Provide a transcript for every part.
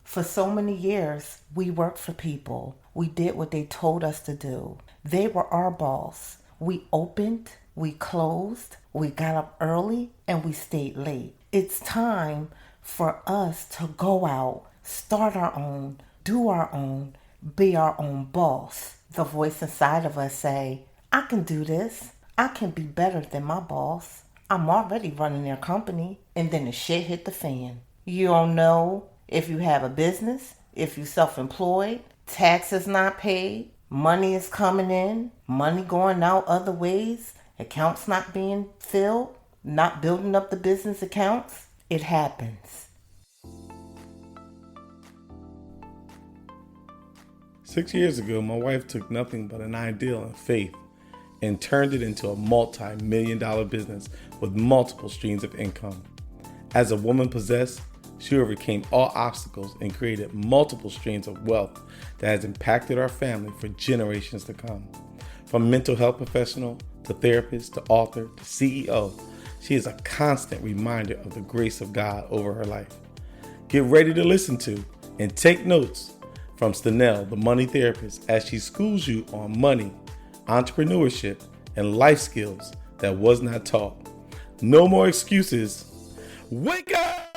For so many years, we worked for people. We did what they told us to do. They were our boss. We opened, we closed, we got up early, and we stayed late. It's time for us to go out, start our own, do our own, be our own boss. The voice inside of us say, I can do this. I can be better than my boss. I'm already running their company. And then the shit hit the fan. You don't know if you have a business, if you're self-employed, taxes not paid, money is coming in, money going out other ways, accounts not being filled, not building up the business accounts. It happens. 6 years ago, my wife took nothing but an ideal and faith and turned it into a multi-million-dollar business with multiple streams of income. As a woman possessed, she overcame all obstacles and created multiple streams of wealth that has impacted our family for generations to come. From mental health professional to therapist to author to CEO, she is a constant reminder of the grace of God over her life. Get ready to listen to and take notes from Stenell, the Money Therapist, as she schools you on money, entrepreneurship, and life skills that was not taught. No more excuses. Wake up!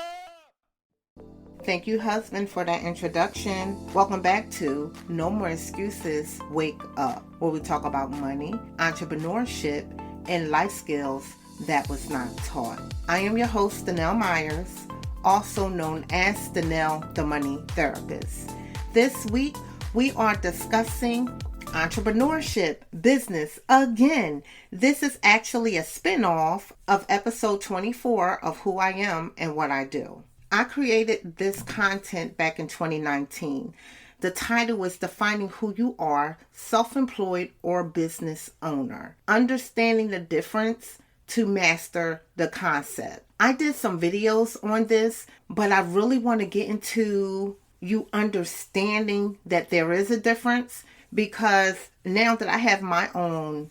Thank you, husband, for that introduction. Welcome back to No More Excuses, Wake Up, where we talk about money, entrepreneurship, and life skills that was not taught. I am your host, Stenell Myers, also known as Stenell The Money Therapist. This week, we are discussing entrepreneurship, business again. This is actually a spin-off of episode 24 of Who I Am and What I Do. I created this content back in 2019. The title was Defining Who You Are, Self-Employed or Business Owner. Understanding the difference to master the concept. I did some videos on this, but I really want to get into you understanding that there is a difference, because now that I have my own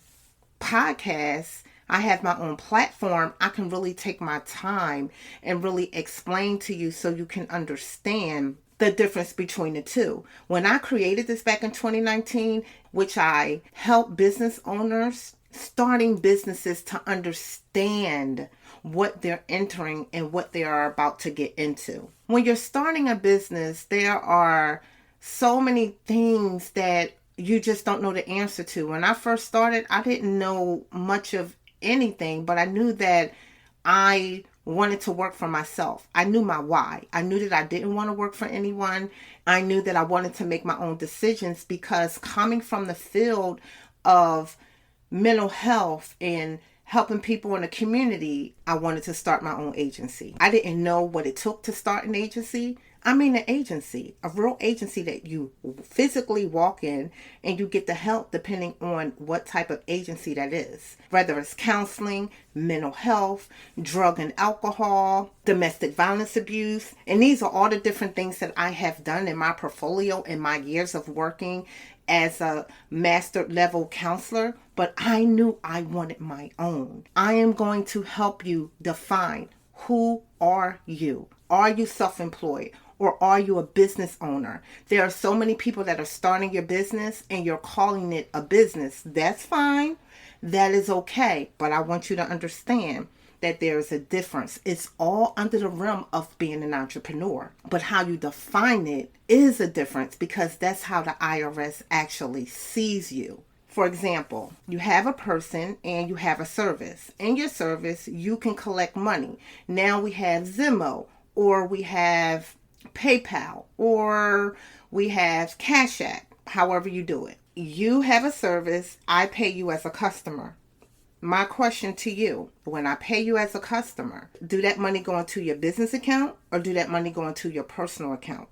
podcast, I have my own platform, I can really take my time and really explain to you so you can understand the difference between the two. When I created this back in 2019, which I help business owners starting businesses to understand what they're entering and what they are about to get into. When you're starting a business, there are so many things that you just don't know the answer to. When I first started, I didn't know much of anything, but I knew that I wanted to work for myself. I knew my why. I knew that I didn't want to work for anyone. I knew that I wanted to make my own decisions, because coming from the field of mental health and helping people in the community, I wanted to start my own agency. I didn't know what it took to start an agency. I mean an agency, a real agency that you physically walk in and you get the help depending on what type of agency that is. Whether it's counseling, mental health, drug and alcohol, domestic violence abuse. And these are all the different things that I have done in my portfolio in my years of working as a master level counselor. But I knew I wanted my own. I am going to help you define, who are you? Are you self-employed? Or are you a business owner? There are so many people that are starting your business and you're calling it a business. That's fine. That is okay. But I want you to understand that there is a difference. It's all under the realm of being an entrepreneur. But how you define it is a difference, because that's how the IRS actually sees you. For example, you have a person and you have a service. In your service, you can collect money. Now we have Venmo, or we have PayPal, or we have Cash App, however you do it. You have a service, I pay you as a customer. My question to you, when I pay you as a customer, do that money go into your business account or do that money go into your personal account?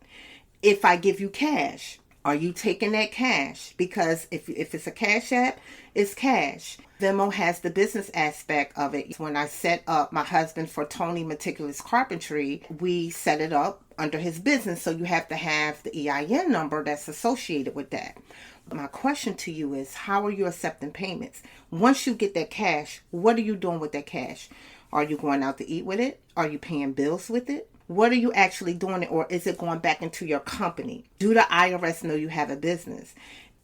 If I give you cash, are you taking that cash? Because if it's a Cash App, it's cash. Venmo has the business aspect of it. When I set up my husband for Tony Meticulous Carpentry, we set it up under his business. So you have to have the EIN number that's associated with that. My question to you is, how are you accepting payments? Once you get that cash, what are you doing with that cash? Are you going out to eat with it? Are you paying bills with it? What are you actually doing, or is it going back into your company? Do the IRS know you have a business?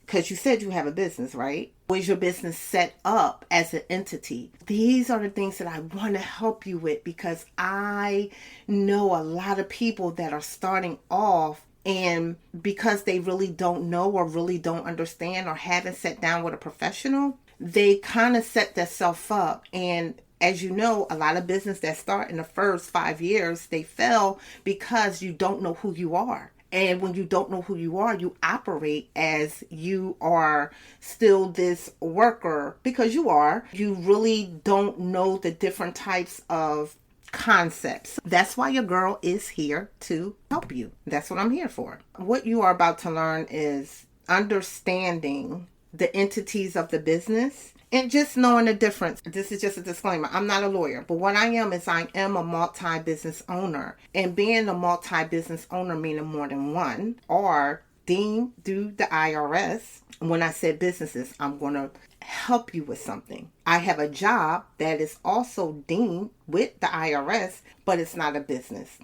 Because you said you have a business, right? Was your business set up as an entity? These are the things that I want to help you with, because I know a lot of people that are starting off, and because they really don't know or really don't understand or haven't sat down with a professional, they kind of set themselves up. And as you know, a lot of business that start in the first 5 years, they fail because you don't know who you are. And when you don't know who you are, you operate as you are still this worker, because you are. You really don't know the different types of concepts. That's why your girl is here to help you. That's what I'm here for. What you are about to learn is understanding the entities of the business and just knowing the difference. This is just a disclaimer. I'm not a lawyer, but what I am is I am a multi-business owner. And being a multi-business owner, meaning more than one, are deemed through the IRS. When I said businesses, I'm going to help you with something. I have a job that is also deemed with the IRS, but it's not a business.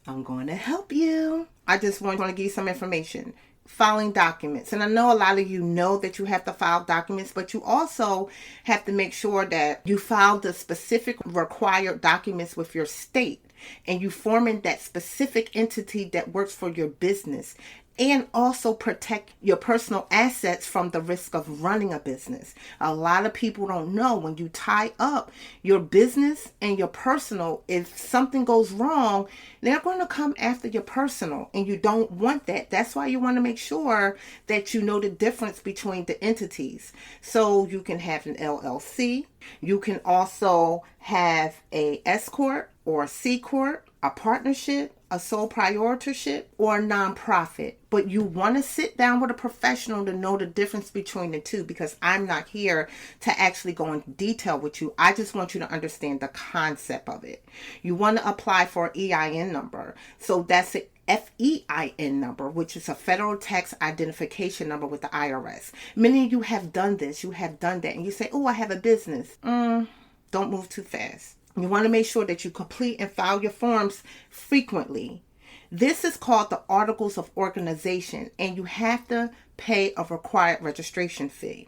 I'm going to help you. I just want to give you some information. Filing documents. And I know a lot of you know that you have to file documents, but you also have to make sure that you file the specific required documents with your state, and you forming that specific entity that works for your business, and also protect your personal assets from the risk of running a business. A lot of people don't know, when you tie up your business and your personal, if something goes wrong, they're going to come after your personal, and you don't want that. That's why you want to make sure that you know the difference between the entities. So you can have an LLC. You can also have a S corp or a C corp, a partnership, a sole proprietorship, or a nonprofit. But you want to sit down with a professional to know the difference between the two, because I'm not here to actually go into detail with you. I just want you to understand the concept of it. You want to apply for an EIN number. So that's a FEIN number, which is a federal tax identification number with the IRS. Many of you have done this. You have done that. And you say, oh, I have a business. Don't move too fast. You want to make sure that you complete and file your forms frequently. This is called the Articles of Organization, and you have to pay a required registration fee.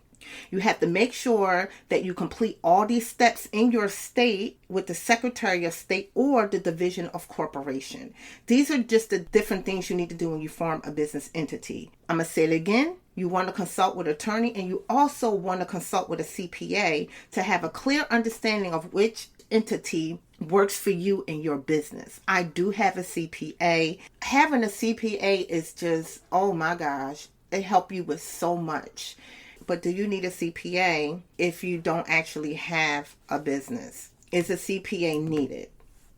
You have to make sure that you complete all these steps in your state with the Secretary of State or the Division of Corporation. These are just the different things you need to do when you form a business entity. I'm going to say it again. You want to consult with an attorney, and you also want to consult with a CPA to have a clear understanding of which entity works for you in your business. I do have a CPA. Having a CPA is just, oh my gosh, they help you with so much. But do you need a CPA if you don't actually have a business? Is a CPA needed?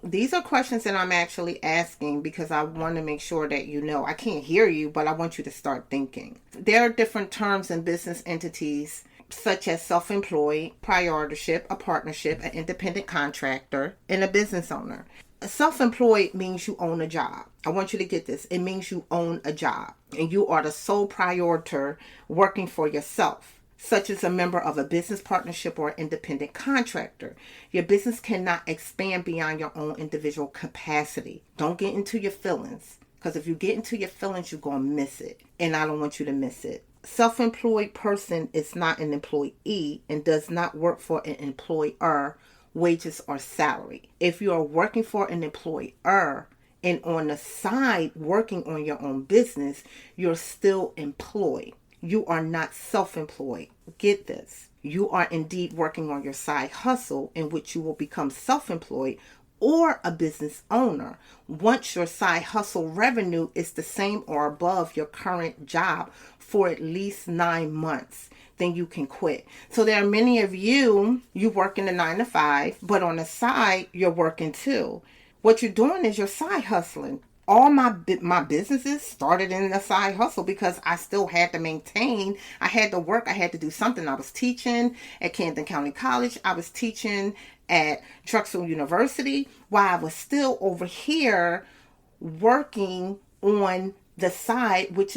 These are questions that I'm actually asking because I want to make sure that you know. I can't hear you, but I want you to start thinking. There are different terms in business entities, such as self-employed, proprietorship, a partnership, an independent contractor, and a business owner. Self-employed means you own a job. I want you to get this. It means you own a job, and you are the sole proprietor working for yourself, such as a member of a business partnership or independent contractor. Your business cannot expand beyond your own individual capacity. Don't get into your feelings, because if you get into your feelings, you're going to miss it, and I don't want you to miss it. Self-employed person is not an employee and does not work for an employer, wages or salary. If you are working for an employer and on the side working on your own business, you're still employed. You are not self-employed. Get this. You are indeed working on your side hustle, in which you will become self-employed or a business owner once your side hustle revenue is the same or above your current job for at least 9 months. Then you can quit. So there are many of you working a 9 to 5, but on the side, you're working too. What you're doing is you're side hustling. All my businesses started in the side hustle because I still had to maintain. I had to work. I had to do something. I was teaching at Camden County College. I was teaching at Drexel University while I was still over here working on the side, which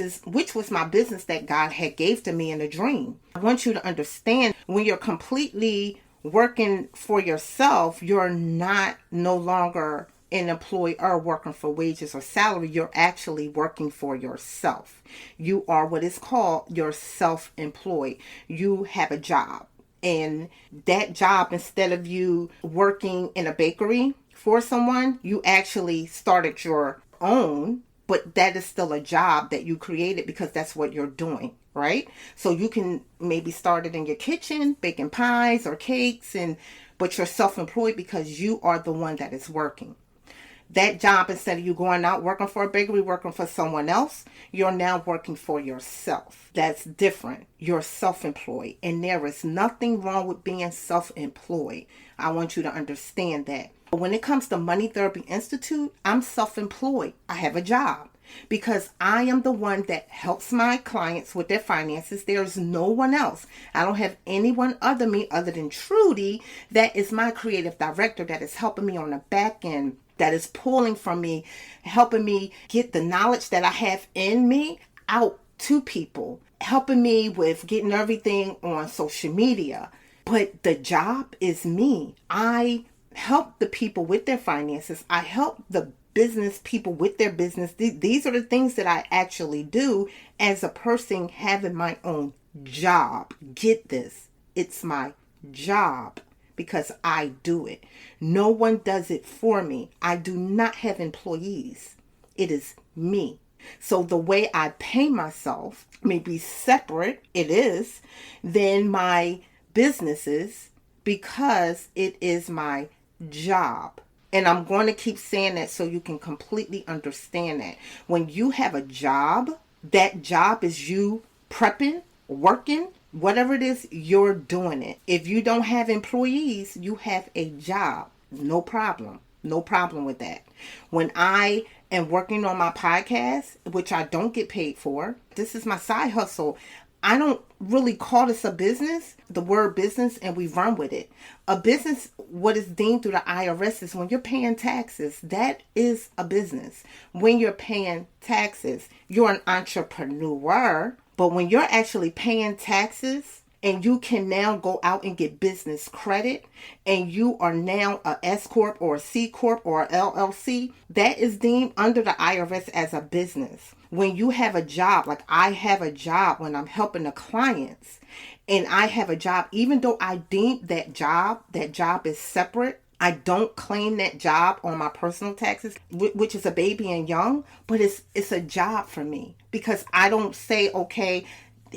was my business that God had gave to me in a dream. I want you to understand, when you're completely working for yourself, you're no longer an employer working for wages or salary. You're actually working for yourself. You are what is called your self-employed. You have a job. And that job, instead of you working in a bakery for someone, you actually started your own, but that is still a job that you created because that's what you're doing, right? So you can maybe start it in your kitchen, baking pies or cakes, but you're self-employed because you are the one that is working. That job, instead of you going out working for a bakery, working for someone else, you're now working for yourself. That's different. You're self-employed. And there is nothing wrong with being self-employed. I want you to understand that. But when it comes to Money Therapy Institute, I'm self-employed. I have a job because I am the one that helps my clients with their finances. There's no one else. I don't have anyone other than Trudy that is my creative director that is helping me on the back end, that is pulling from me, helping me get the knowledge that I have in me out to people, helping me with getting everything on social media. But the job is me. I help the people with their finances. I help the business people with their business. These are the things that I actually do as a person having my own job. Get this. It's my job because I do it. No one does it for me. I do not have employees. It is me. So the way I pay myself may be separate, it is, than my businesses because it is my job. And I'm going to keep saying that so you can completely understand that. When you have a job, that job is you prepping, working, whatever it is, you're doing it. If you don't have employees, you have a job. No problem. No problem with that. When I am working on my podcast, which I don't get paid for, this is my side hustle. I don't really call this a business, the word business, and we run with it. A business, what is deemed through the IRS, is when you're paying taxes. That is a business. When you're paying taxes, you're an entrepreneur. But when you're actually paying taxes and you can now go out and get business credit and you are now a S Corp or a C Corp or a LLC, that is deemed under the IRS as a business. When you have a job, like I have a job when I'm helping the clients, and I have a job, even though I deem that job is separate, I don't claim that job on my personal taxes, which is a baby and young, but it's a job for me because I don't say, okay,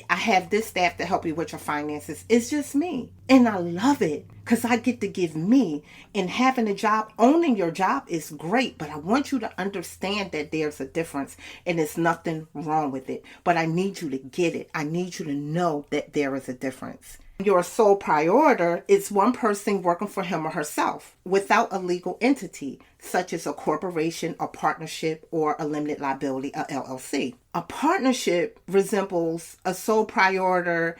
I have this staff to help you with your finances. It's just me. And I love it because I get to give me. And having a job, owning your job is great. But I want you to understand that there's a difference and there's nothing wrong with it. But I need you to get it. I need you to know that there is a difference. Your sole proprietor is one person working for him or herself without a legal entity, such as a corporation, a partnership, or a limited liability, a LLC. A partnership resembles a sole proprietor.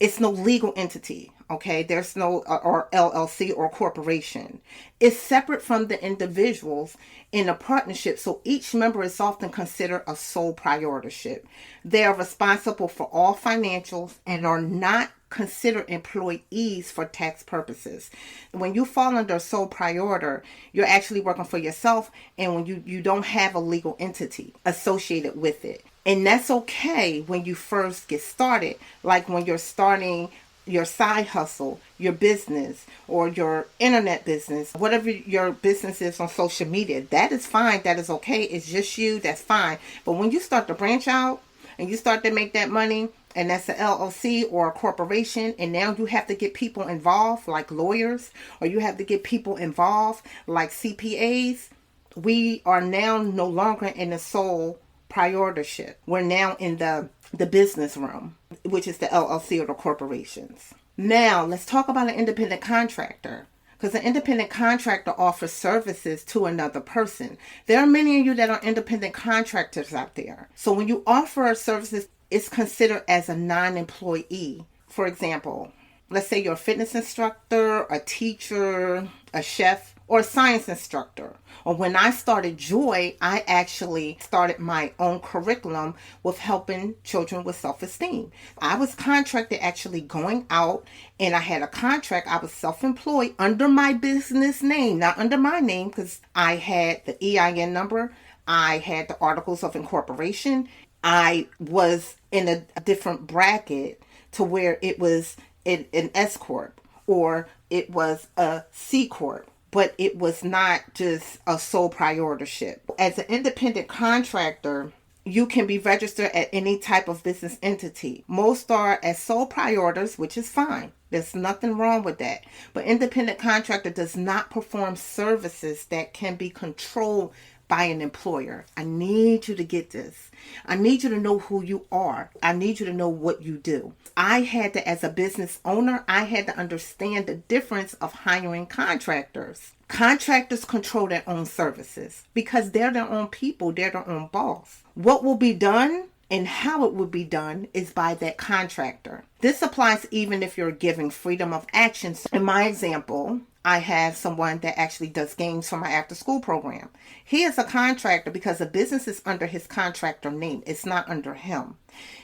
It's no legal entity, okay? There's no or LLC or corporation. It's separate from the individuals in a partnership, so each member is often considered a sole proprietorship. They are responsible for all financials and are not considered employees for tax purposes. When you fall under a sole proprietor, you're actually working for yourself, and when you don't have a legal entity associated with it. And that's okay when you first get started, like when you're starting your side hustle, your business, or your internet business, whatever your business is on social media. That is fine. That is okay. It's just you. That's fine. But when you start to branch out and you start to make that money, and that's an LLC or a corporation, and now you have to get people involved like lawyers, or you have to get people involved like CPAs, we are now no longer in the sole proprietorship. We're now in the business realm, which is the LLC or the corporations. Now, let's talk about an independent contractor. Because an independent contractor offers services to another person. There are many of you that are independent contractors out there. So when you offer services, it's considered as a non-employee. For example, let's say you're a fitness instructor, a teacher, a chef, or a science instructor. Or when I started Joy, I actually started my own curriculum with helping children with self-esteem. I was contracted actually going out, and I had a contract. I was self-employed under my business name, not under my name, because I had the EIN number. I had the articles of incorporation. I was in a different bracket to where it was an S Corp or it was a C Corp, but it was not just a sole proprietorship. As an independent contractor, you can be registered at any type of business entity. Most are as sole proprietors, which is fine. There's nothing wrong with that. But independent contractor does not perform services that can be controlled by an employer. I need you to get this. I need you to know who you are. I need you to know what you do. I had to, as a business owner, I had to understand the difference of hiring contractors. Contractors control their own services because they're their own people. They're their own boss. What will be done and how it will be done is by that contractor. This applies even if you're giving freedom of action. In my example, I have someone that actually does games for my after school program. He is a contractor because the business is under his contractor name. It's not under him.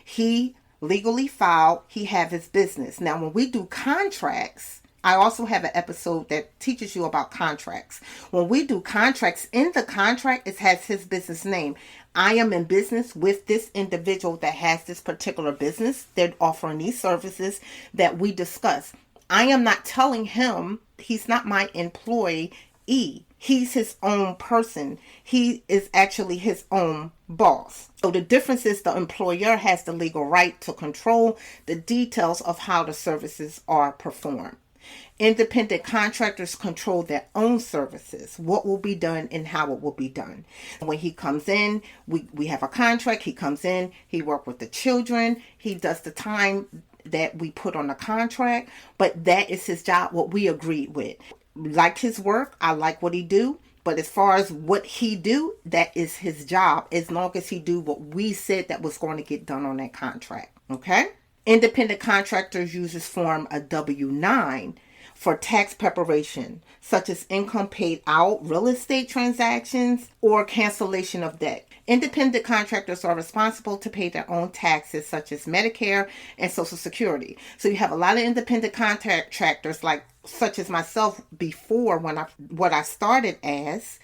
He legally filed, he have his business. Now, when we do contracts, I also have an episode that teaches you about contracts. When we do contracts, in the contract, it has his business name. I am in business with this individual that has this particular business. They're offering these services that we discuss. I am not telling him, he's not my employee. He's his own person. He is actually his own boss. So the difference is the employer has the legal right to control the details of how the services are performed. Independent contractors control their own services, what will be done and how it will be done. When he comes in, we have a contract. He comes in, he works with the children, he does the time that we put on the contract, but that is his job, what we agreed with. Like his work, I like what he do, but as far as what he do, that is his job, as long as he do what we said that was going to get done on that contract. Okay? Independent contractors uses form a W-9 for tax preparation, such as income paid out, real estate transactions, or cancellation of debt. Independent contractors are responsible to pay their own taxes, such as Medicare and Social Security. So you have a lot of independent contractors, such as myself before what I started as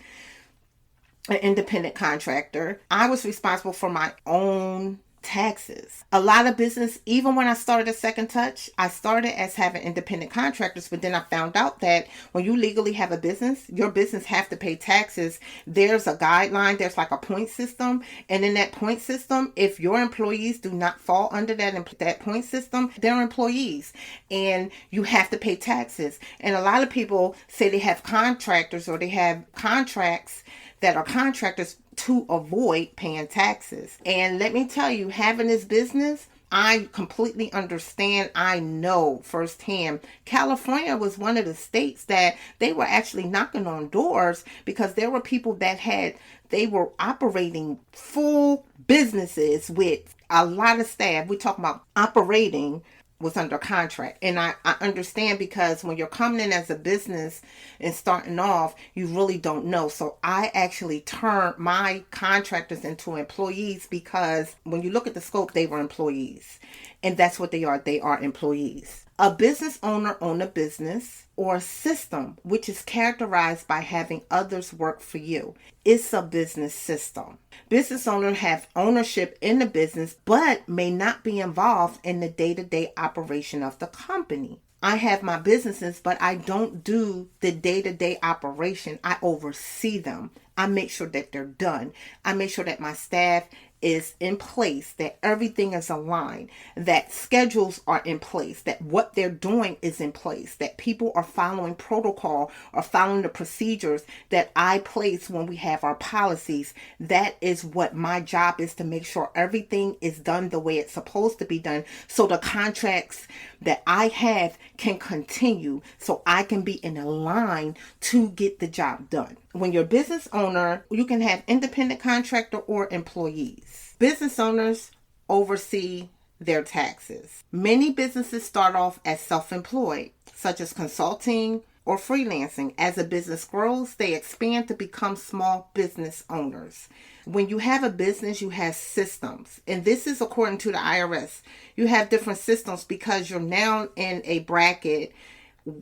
an independent contractor. I was responsible for my own taxes. A lot of business, even when I started at Second Touch, I started as having independent contractors, but then I found out that when you legally have a business, your business have to pay taxes. There's a guideline, there's like a point system, and in that point system, if your employees do not fall under that point system, they're employees, and you have to pay taxes. And a lot of people say they have contractors or they have contracts that are contractors to avoid paying taxes. And let me tell you, having this business, I completely understand. I know firsthand. California was one of the states that they were actually knocking on doors because there were people that they were operating full businesses with a lot of staff. We're talking about operating was under contract. And I understand, because when you're coming in as a business and starting off, you really don't know. So I actually turned my contractors into employees, because when you look at the scope, they were employees. And that's what they are. They are employees. A business owner owns a business or a system which is characterized by having others work for you. It's a business system. Business owners have ownership in the business, but may not be involved in the day-to-day operation of the company. I have my businesses, but I don't do the day-to-day operation. I oversee them. I make sure that they're done. I make sure that my staff is in place, that everything is aligned, that schedules are in place, that what they're doing is in place, that people are following protocol or following the procedures that I place when we have our policies. That is what my job is, to make sure everything is done the way it's supposed to be done, so the contracts that I have can continue, so I can be in a line to get the job done. When you're a business owner, you can have independent contractor or employees. Business owners oversee their taxes. Many businesses start off as self-employed, such as consulting or freelancing. As a business grows, they expand to become small business owners. When you have a business, you have systems. And this is according to the IRS. You have different systems because you're now in a bracket.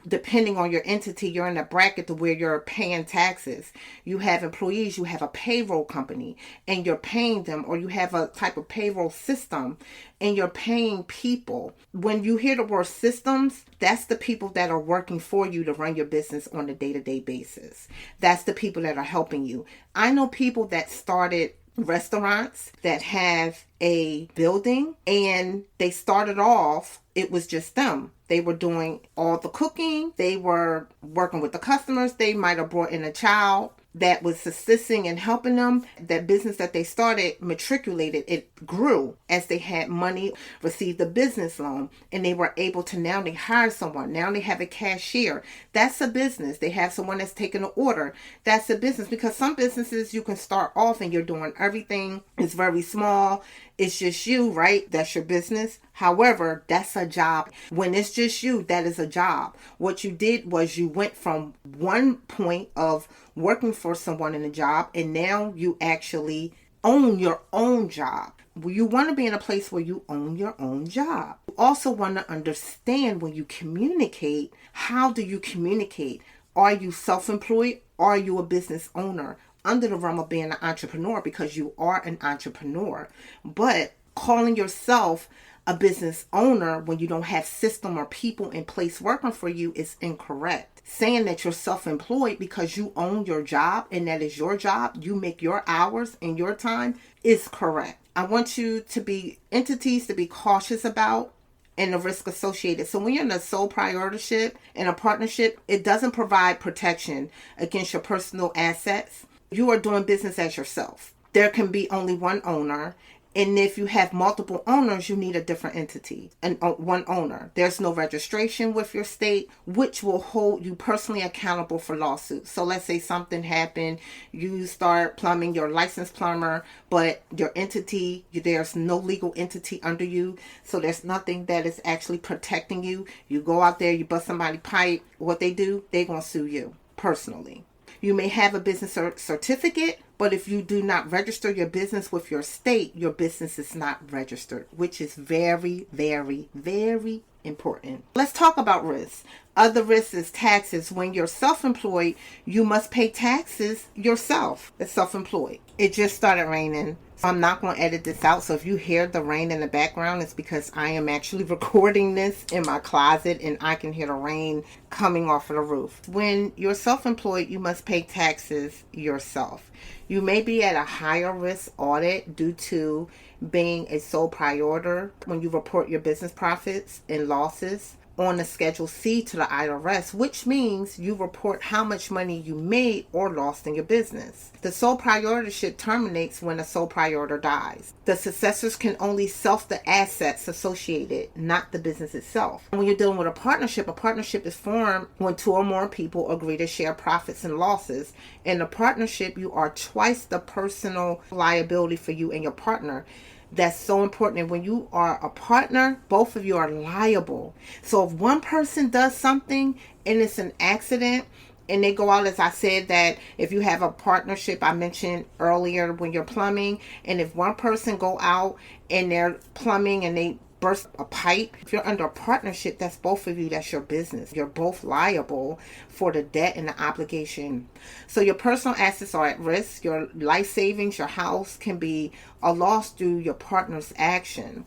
Depending on your entity, you're in a bracket to where you're paying taxes. You have employees, you have a payroll company, and you're paying them, or you have a type of payroll system, and you're paying people. When you hear the word systems, that's the people that are working for you to run your business on a day-to-day basis. That's the people that are helping you. I know people that started restaurants that have a building, and they started off, it was just them. They were doing all the cooking. They were working with the customers. They might have brought in a child that was assisting and helping them. That business that they started matriculated. It grew as they had money, received a business loan, and they were able to, now they hire someone. Now they have a cashier. That's a business. They have someone that's taking an order. That's a business, because some businesses you can start off and you're doing everything. It's very small. It's just you, right? That's your business. However, that's a job. When it's just you, that is a job. What you did was you went from one point of working for someone in a job, and now you actually own your own job. You want to be in a place where you own your own job. You also want to understand when you communicate, how do you communicate? Are you self-employed? Are you a business owner? Under the realm of being an entrepreneur, because you are an entrepreneur. But calling yourself a business owner when you don't have system or people in place working for you is incorrect. Saying that you're self-employed because you own your job and that is your job, you make your hours and your time, is correct. I want you to be entities to be cautious about and the risk associated. So when you're in a sole proprietorship and a partnership, it doesn't provide protection against your personal assets. You are doing business as yourself. There can be only one owner. And if you have multiple owners, you need a different entity and one owner. There's no registration with your state, which will hold you personally accountable for lawsuits. So let's say something happened, you start plumbing, you're a licensed plumber, but your entity, there's no legal entity under you. So there's nothing that is actually protecting you. You go out there, you bust somebody's pipe. What they do, they're going to sue you personally. You may have a business certificate, but if you do not register your business with your state, your business is not registered, which is very, very, very important. Let's talk about risks. Other risks is taxes. When you're self-employed, you must pay taxes yourself as self-employed. It just started raining, so I'm not going to edit this out. So if you hear the rain in the background, it's because I am actually recording this in my closet and I can hear the rain coming off of the roof. When you're self-employed, you must pay taxes yourself. You may be at a higher risk audit due to being a sole proprietor when you report your business profits and losses on a Schedule C to the IRS, which means you report how much money you made or lost in your business. The sole proprietorship terminates when a sole proprietor dies. The successors can only self the assets associated, not the business itself. When you're dealing with a partnership is formed when two or more people agree to share profits and losses. In a partnership, you are twice the personal liability for you and your partner. That's so important. And when you are a partner, both of you are liable. So if one person does something and it's an accident and they go out, as I said, that if you have a partnership, I mentioned earlier when you're plumbing, and if one person go out and they're plumbing and they burst a pipe, if you're under a partnership, that's both of you, that's your business. You're both liable for the debt and the obligation. So your personal assets are at risk. Your life savings, your house can be a loss due to your partner's action.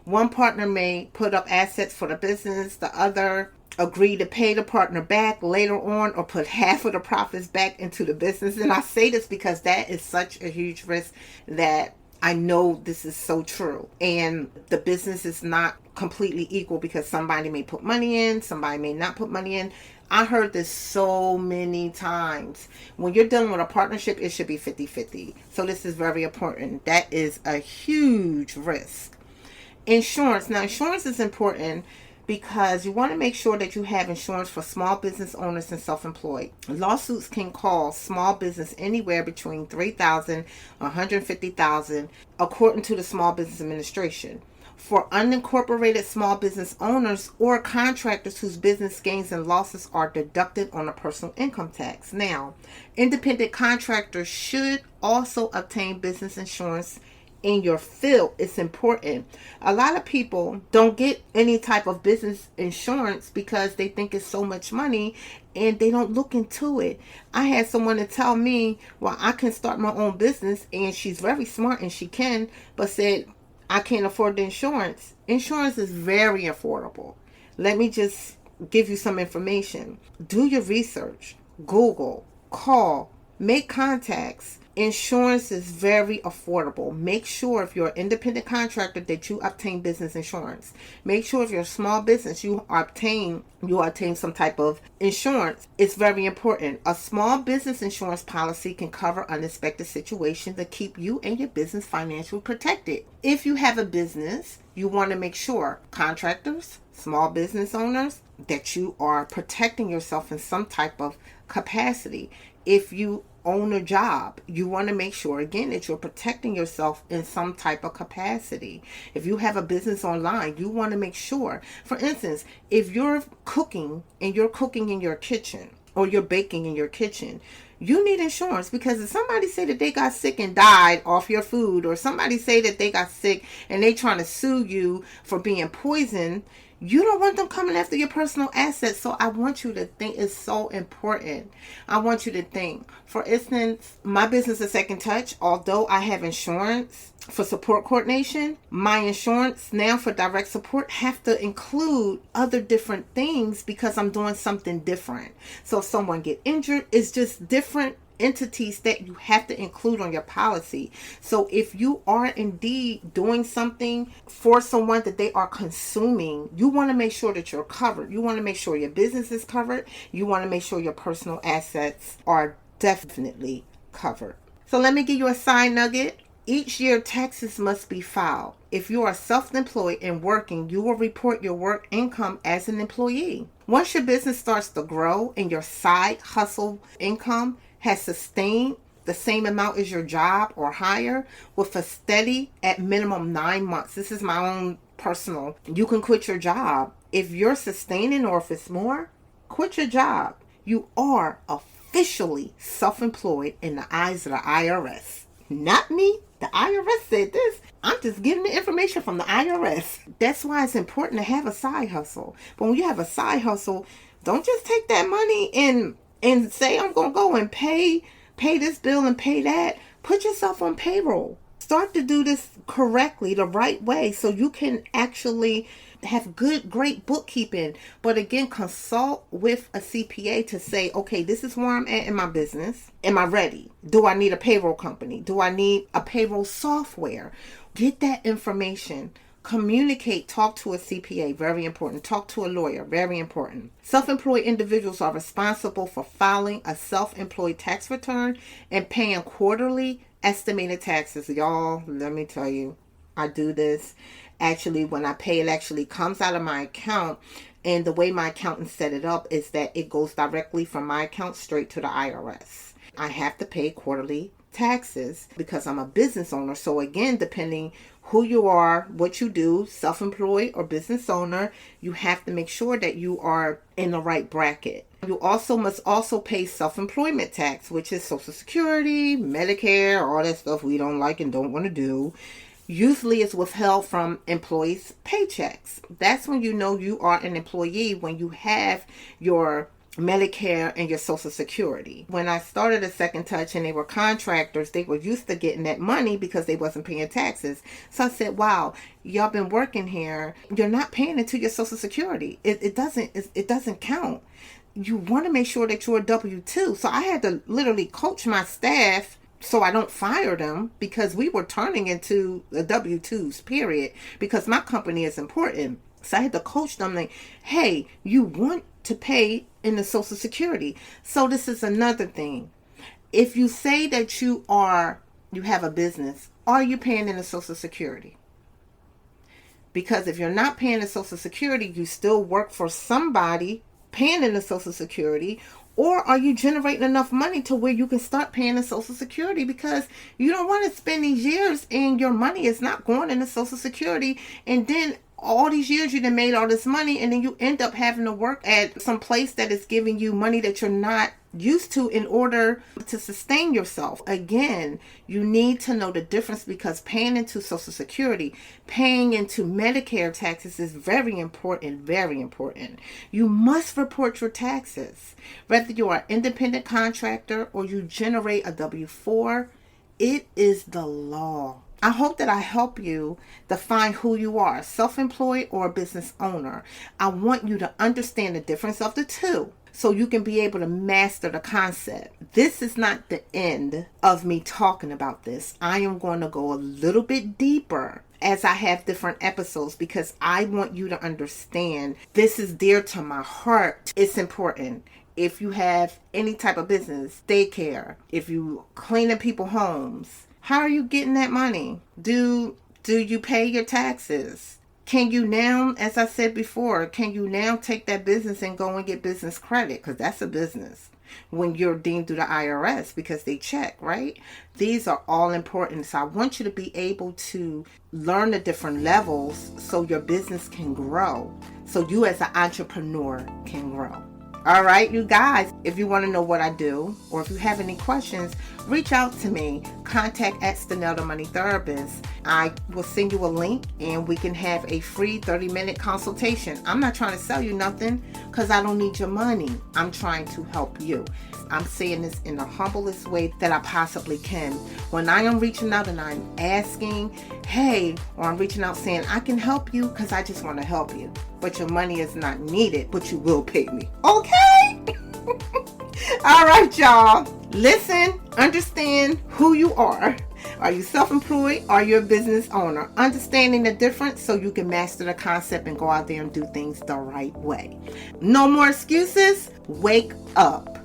One partner may put up assets for the business, the other agree to pay the partner back later on or put half of the profits back into the business. And I say this because that is such a huge risk that I know this is so true. And the business is not completely equal because somebody may put money in, somebody may not put money in. I heard this so many times. When you're dealing with a partnership, it should be 50-50. So this is very important. That is a huge risk. Insurance. Now, insurance is important because you want to make sure that you have insurance for small business owners and self-employed. Lawsuits can cost small business anywhere between $3,000 and $150,000 according to the Small Business Administration. For unincorporated small business owners or contractors whose business gains and losses are deducted on a personal income tax. Now, independent contractors should also obtain business insurance in your field. It's important. A lot of people don't get any type of business insurance because they think it's so much money and they don't look into it. I had someone to tell me, well, I can start my own business, and she's very smart and she can, but said, I can't afford the insurance. Insurance is very affordable. Let me just give you some information. Do your research. Google, call, make contacts. Insurance is very affordable. Make sure if you're an independent contractor that you obtain business insurance. Make sure if you're a small business you obtain some type of insurance. It's very important. A small business insurance policy can cover unexpected situations to keep you and your business financially protected. If you have a business, you want to make sure, contractors, small business owners, that you are protecting yourself in some type of capacity. If you own a job, you want to make sure again that you're protecting yourself in some type of capacity. If you have a business online, you want to make sure, for instance, if you're cooking and you're cooking in your kitchen or you're baking in your kitchen, you need insurance, because if somebody say that they got sick and died off your food, or somebody say that they got sick and they trying to sue you for being poisoned, you don't want them coming after your personal assets. So I want you to think, it's so important. I want you to think. For instance, my business is Second Touch. Although I have insurance for support coordination, my insurance now for direct support have to include other different things because I'm doing something different. So if someone get injured, it's just different entities that you have to include on your policy. So if you are indeed doing something for someone that they are consuming, you want to make sure that you're covered. You want to make sure your business is covered. You want to make sure your personal assets are definitely covered. So let me give you a side nugget. Each year, taxes must be filed. If you are self-employed and working, you will report your work income as an employee. Once your business starts to grow and your side hustle income has sustained the same amount as your job or higher, with a steady at minimum 9 months. This is my own personal. You can quit your job. If you're sustaining or if it's more, quit your job. You are officially self-employed in the eyes of the IRS. Not me. The IRS said this. I'm just giving the information from the IRS. That's why it's important to have a side hustle. But when you have a side hustle, don't just take that money and say, I'm going to go and pay this bill and pay that. Put yourself on payroll. Start to do this correctly, the right way, so you can actually have great bookkeeping. But again, consult with a CPA to say, okay, this is where I'm at in my business. Am I ready? Do I need a payroll company? Do I need a payroll software? Get that information. Communicate, talk to a CPA, very important. Talk to a lawyer, very important. Self-employed individuals are responsible for filing a self-employed tax return and paying quarterly estimated taxes. Y'all, let me tell you, I do this. Actually, when I pay, it actually comes out of my account. And the way my accountant set it up is that it goes directly from my account straight to the IRS. I have to pay quarterly taxes because I'm a business owner. So again, depending who you are, what you do, self-employed or business owner, you have to make sure that you are in the right bracket. You also must pay self-employment tax, which is Social Security, Medicare, all that stuff we don't like and don't want to do. Usually it's withheld from employees' paychecks. That's when you know you are an employee, when you have your Medicare and your Social Security. When I started a Second Touch and they were contractors, they were used to getting that money because they wasn't paying taxes. So I said, wow, y'all been working here. You're not paying into your Social Security. It doesn't count. You want to make sure that you're a W-2. So I had to literally coach my staff so I don't fire them, because we were turning into the W-2s, period, because my company is important. So I had to coach them like, hey, you want to pay in the Social Security. So this is another thing. If you say that you have a business, are you paying in the Social Security? Because if you're not paying the Social Security, you still work for somebody paying in the Social Security, Or are you generating enough money to where you can start paying the Social Security? Because you don't want to spend these years and your money is not going into Social Security, and then all these years you done made all this money, and then you end up having to work at some place that is giving you money that you're not used to in order to sustain yourself. Again, you need to know the difference, because paying into Social Security, paying into Medicare taxes is very important, very important. You must report your taxes. Whether you are an independent contractor or you generate a W-4, it is the law. I hope that I help you define who you are, self-employed or a business owner. I want you to understand the difference of the two so you can be able to master the concept. This is not the end of me talking about this. I am going to go a little bit deeper as I have different episodes, because I want you to understand this is dear to my heart. It's important. If you have any type of business, daycare, if you cleaning people's homes, how are you getting that money? Do you pay your taxes? Can you now, as I said before, can you now take that business and go and get business credit? Because that's a business when you're deemed through the IRS, because they check, right? These are all important. So I want you to be able to learn the different levels so your business can grow. So you as an entrepreneur can grow. All right, you guys, if you want to know what I do, or if you have any questions, reach out to me. Contact at Stenell The Money Therapist. I will send you a link and we can have a free 30-minute consultation. I'm not trying to sell you nothing, because I don't need your money. I'm trying to help you. I'm saying this in the humblest way that I possibly can. When I am reaching out and I'm asking, hey, or I'm reaching out saying, I can help you because I just want to help you. But your money is not needed, but you will pay me. Okay? All right, y'all. Listen, understand who you are. Are you self-employed? Are you a business owner? Understanding the difference so you can master the concept and go out there and do things the right way. No more excuses. Wake up.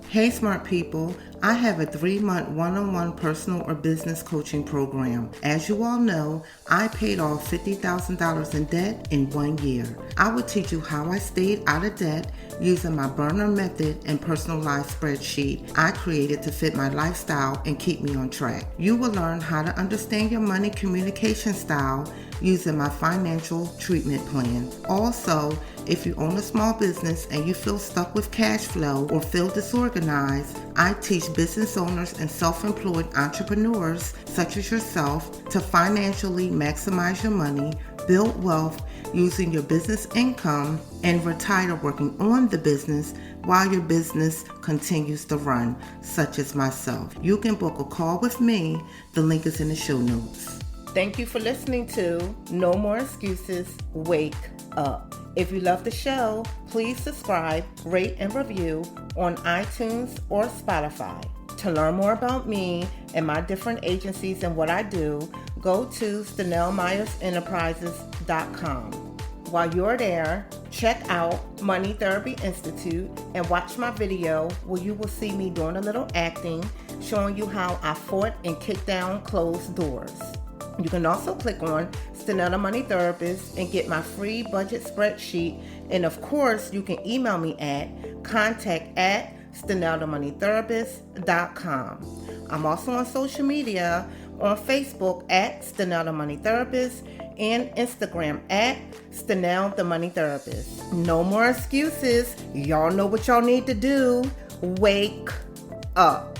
Hey, smart people. I have a 3-month one-on-one personal or business coaching program. As you all know, I paid off $50,000 in debt in 1 year. I will teach you how I stayed out of debt using my burner method and personalized spreadsheet I created to fit my lifestyle and keep me on track. You will learn how to understand your money communication style using my financial treatment plan. Also, if you own a small business and you feel stuck with cash flow or feel disorganized, I teach business owners and self-employed entrepreneurs such as yourself to financially maximize your money, build wealth using your business income, and retire working on the business while your business continues to run, such as myself. You can book a call with me. The link is in the show notes. Thank you for listening to No More Excuses, Wake Up. If you love the show, please subscribe, rate, and review on iTunes or Spotify. To learn more about me and my different agencies and what I do, go to StenellMyersEnterprises.com. While you're there, check out Money Therapy Institute and watch my video where you will see me doing a little acting, showing you how I fought and kicked down closed doors. You can also click on Stenell The Money Therapist and get my free budget spreadsheet. And of course, you can email me at contact@StenellTheMoneyTherapist.com. I'm also on social media on Facebook at Stenell The Money Therapist and Instagram at Stenell The Money Therapist. No more excuses. Y'all know what y'all need to do. Wake up.